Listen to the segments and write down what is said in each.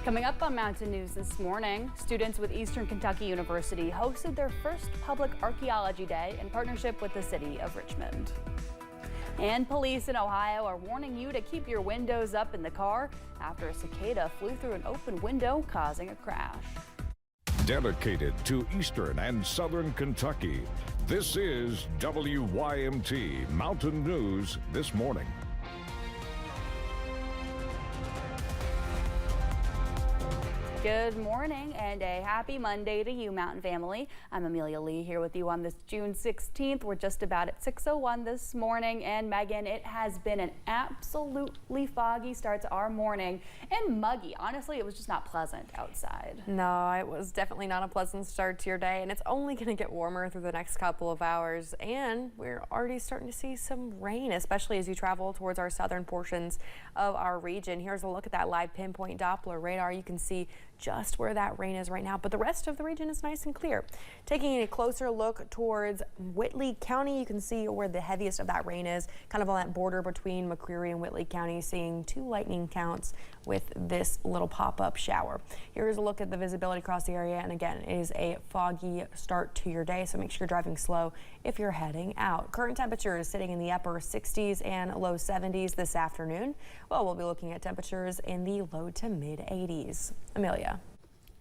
Coming up on Mountain News this morning, students with Eastern Kentucky University hosted their first public archaeology day in partnership with the city of Richmond. And police in Ohio are warning you to keep your windows up in the car after a cicada flew through an open window, causing a crash. Dedicated to Eastern and Southern Kentucky, this is WYMT Mountain News this morning. Good morning and a happy Monday to you, Mountain family. I'm Amelia Lee here with you on this June 16th. We're just about at 6:01 this morning. And Megan, it has been an absolutely foggy start to our morning and muggy. Honestly, it was just not pleasant outside. No, it was definitely not a pleasant start to your day, and it's only going to get warmer through the next couple of hours. And we're already starting to see some rain, especially as you travel towards our southern portions of our region. Here's a look at that live pinpoint Doppler radar. You can see just where that rain is right now, but the rest of the region is nice and clear. Taking a closer look towards Whitley County, you can see where the heaviest of that rain is, kind of on that border between McCreary and Whitley County, seeing 2 lightning counts with this little pop-up shower. Here's a look at the visibility across the area, and again, it is a foggy start to your day, so make sure you're driving slow if you're heading out. Current temperature is sitting in the upper 60s and low 70s this afternoon. Well, we'll be looking at temperatures in the low to mid 80s. Amelia.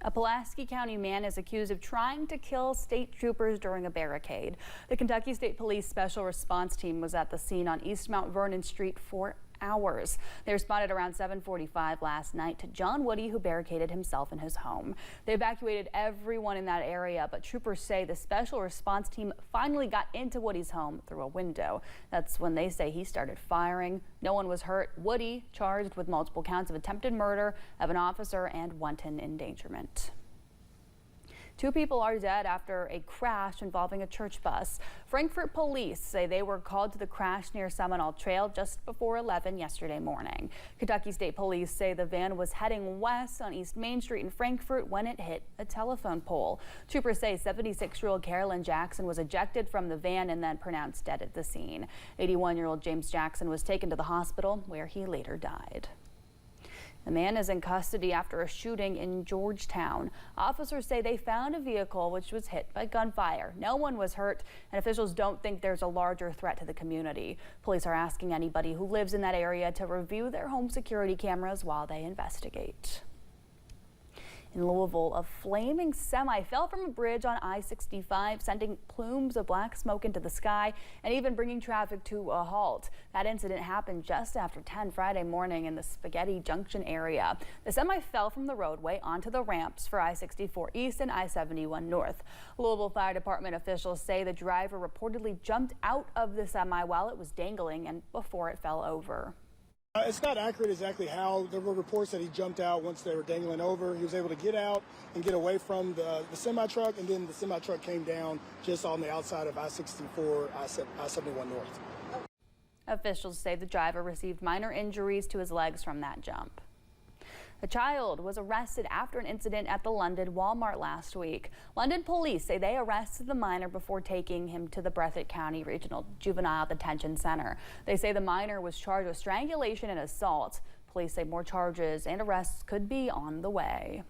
A Pulaski County man is accused of trying to kill state troopers during a barricade. The Kentucky State Police Special Response Team was at the scene on East Mount Vernon Street for hours. They responded around 7:45 last night to John Woody, who barricaded himself in his home. They evacuated everyone in that area, but troopers say the special response team finally got into Woody's home through a window. That's when they say he started firing. No one was hurt. Woody charged with multiple counts of attempted murder of an officer and wanton endangerment. 2 people are dead after a crash involving a church bus. Frankfort police say they were called to the crash near Seminole Trail just before 11 yesterday morning. Kentucky State Police say the van was heading west on East Main Street in Frankfort when it hit a telephone pole. Troopers say 76-year-old Carolyn Jackson was ejected from the van and then pronounced dead at the scene. 81-year-old James Jackson was taken to the hospital where he later died. The man is in custody after a shooting in Georgetown. Officers say they found a vehicle which was hit by gunfire. No one was hurt, and officials don't think there's a larger threat to the community. Police are asking anybody who lives in that area to review their home security cameras while they investigate. In Louisville, a flaming semi fell from a bridge on I-65, sending plumes of black smoke into the sky and even bringing traffic to a halt. That incident happened just after 10 Friday morning in the Spaghetti Junction area. The semi fell from the roadway onto the ramps for I-64 East and I-71 North. Louisville Fire Department officials say the driver reportedly jumped out of the semi while it was dangling and before it fell over. It's not accurate exactly how. There were reports that he jumped out once they were dangling over. He was able to get out and get away from the semi-truck, and then the semi-truck came down just on the outside of I-64, I-71 North. Officials say the driver received minor injuries to his legs from that jump. A child was arrested after an incident at the London Walmart last week. London police say they arrested the minor before taking him to the Breathitt County Regional Juvenile Detention Center. They say the minor was charged with strangulation and assault. Police say more charges and arrests could be on the way.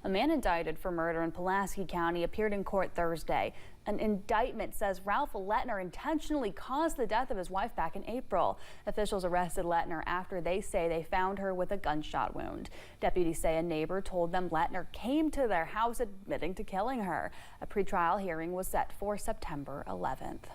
A man indicted for murder in Pulaski County appeared in court Thursday. An indictment says Ralph Lettner intentionally caused the death of his wife back in April. Officials arrested Lettner after they say they found her with a gunshot wound. Deputies say a neighbor told them Lettner came to their house admitting to killing her. A pretrial hearing was set for September 11th.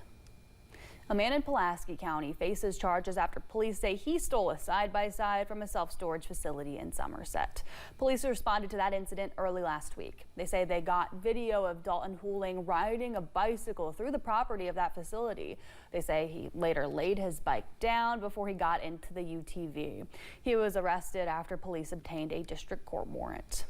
A man in Pulaski County faces charges after police say he stole a side-by-side from a self-storage facility in Somerset. Police responded to that incident early last week. They say they got video of Dalton Hooling riding a bicycle through the property of that facility. They say he later laid his bike down before he got into the UTV. He was arrested after police obtained a district court warrant.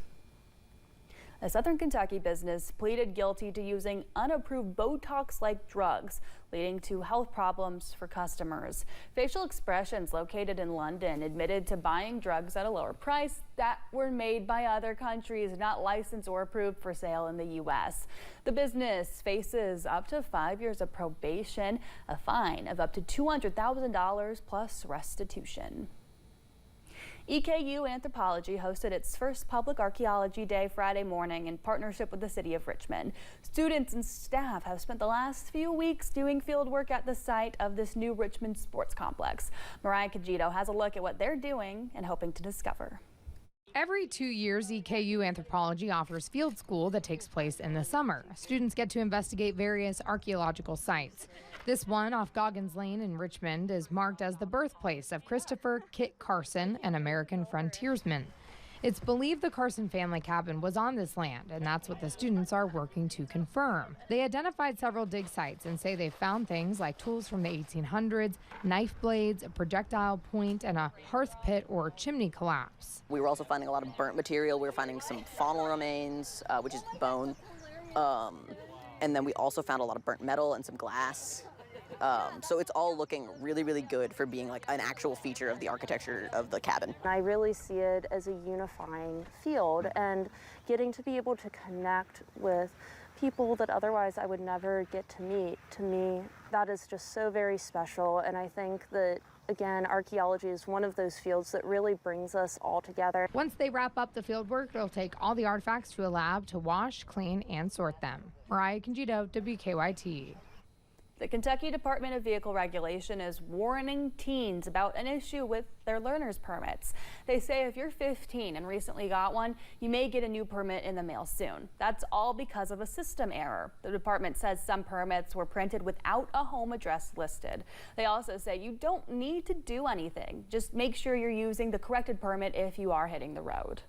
A Southern Kentucky business pleaded guilty to using unapproved Botox-like drugs, leading to health problems for customers. Facial Expressions, located in London, admitted to buying drugs at a lower price that were made by other countries, not licensed or approved for sale in the U.S. The business faces up to 5 years of probation, a fine of up to $200,000 plus restitution. EKU Anthropology hosted its first public archaeology day Friday morning in partnership with the city of Richmond. Students and staff have spent the last few weeks doing field work at the site of this new Richmond sports complex. Mariah Cagito has a look at what they're doing and hoping to discover. Every 2 years, EKU Anthropology offers field school that takes place in the summer. Students get to investigate various archaeological sites. This one off Goggins Lane in Richmond is marked as the birthplace of Christopher Kit Carson, an American frontiersman. It's believed the Carson family cabin was on this land, and that's what the students are working to confirm. They identified several dig sites and say they found things like tools from the 1800s, knife blades, a projectile point, and a hearth pit or chimney collapse. We were also finding a lot of burnt material. We were finding some faunal remains, which is bone. And then we also found a lot of burnt metal and some glass. So it's all looking really, really good for being like an actual feature of the architecture of the cabin. I really see it as a unifying field, and getting to be able to connect with people that otherwise I would never get to meet, to me, that is just so very special. And I think that, again, archaeology is one of those fields that really brings us all together. Once they wrap up the field work, they'll take all the artifacts to a lab to wash, clean, and sort them. Mariah Cagito, WKYT. The Kentucky Department of Vehicle Regulation is warning teens about an issue with their learner's permits. They say if you're 15 and recently got one, you may get a new permit in the mail soon. That's all because of a system error. The department says some permits were printed without a home address listed. They also say you don't need to do anything. Just make sure you're using the corrected permit if you are hitting the road.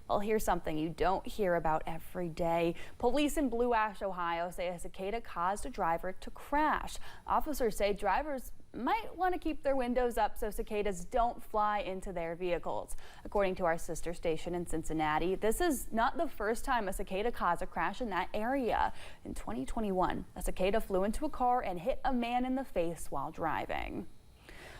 Well, here's something you don't hear about every day. Police in Blue Ash, Ohio say a cicada caused a driver to crash. Officers say drivers might want to keep their windows up so cicadas don't fly into their vehicles. According to our sister station in Cincinnati, this is not the first time a cicada caused a crash in that area. In 2021, a cicada flew into a car and hit a man in the face while driving.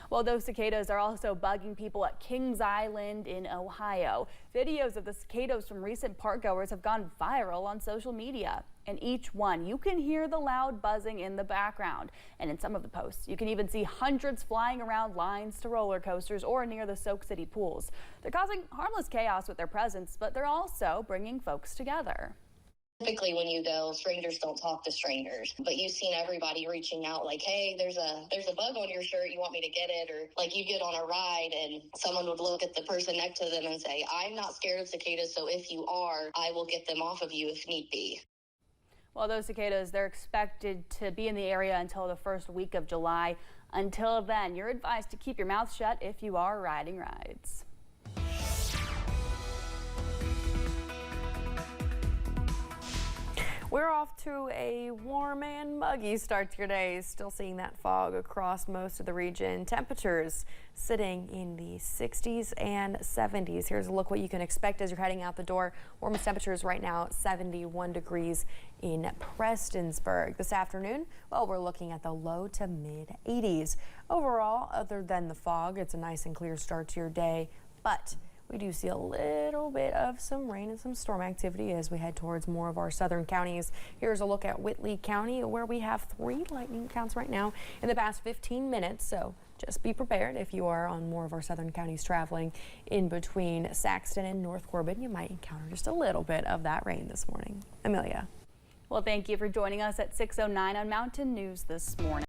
Well, those cicadas are also bugging people at Kings Island in Ohio. Videos of the cicadas from recent park goers have gone viral on social media. In each one, you can hear the loud buzzing in the background. And in some of the posts, you can even see hundreds flying around lines to roller coasters or near the Soak City pools. They're causing harmless chaos with their presence, but they're also bringing folks together. Typically when you go, strangers don't talk to strangers, but you've seen everybody reaching out like, hey, there's a bug on your shirt, you want me to get it? Or like you get on a ride and someone would look at the person next to them and say, I'm not scared of cicadas, so if you are, I will get them off of you if need be. Well, those cicadas, they're expected to be in the area until the first week of July. Until then, you're advised to keep your mouth shut if you are riding rides. We're off to a warm and muggy start to your day. Still seeing that fog across most of the region. Temperatures sitting in the 60s and 70s. Here's a look what you can expect as you're heading out the door. Warmest temperatures right now, 71 degrees in Prestonsburg. This afternoon, well, we're looking at the low to mid 80s. Overall, other than the fog, it's a nice and clear start to your day, but we do see a little bit of some rain and some storm activity as we head towards more of our southern counties. Here's a look at Whitley County, where we have 3 lightning counts right now in the past 15 minutes. So just be prepared if you are on more of our southern counties traveling in between Saxton and North Corbin. You might encounter just a little bit of that rain this morning. Amelia. Well, thank you for joining us at 6:09 on Mountain News this morning.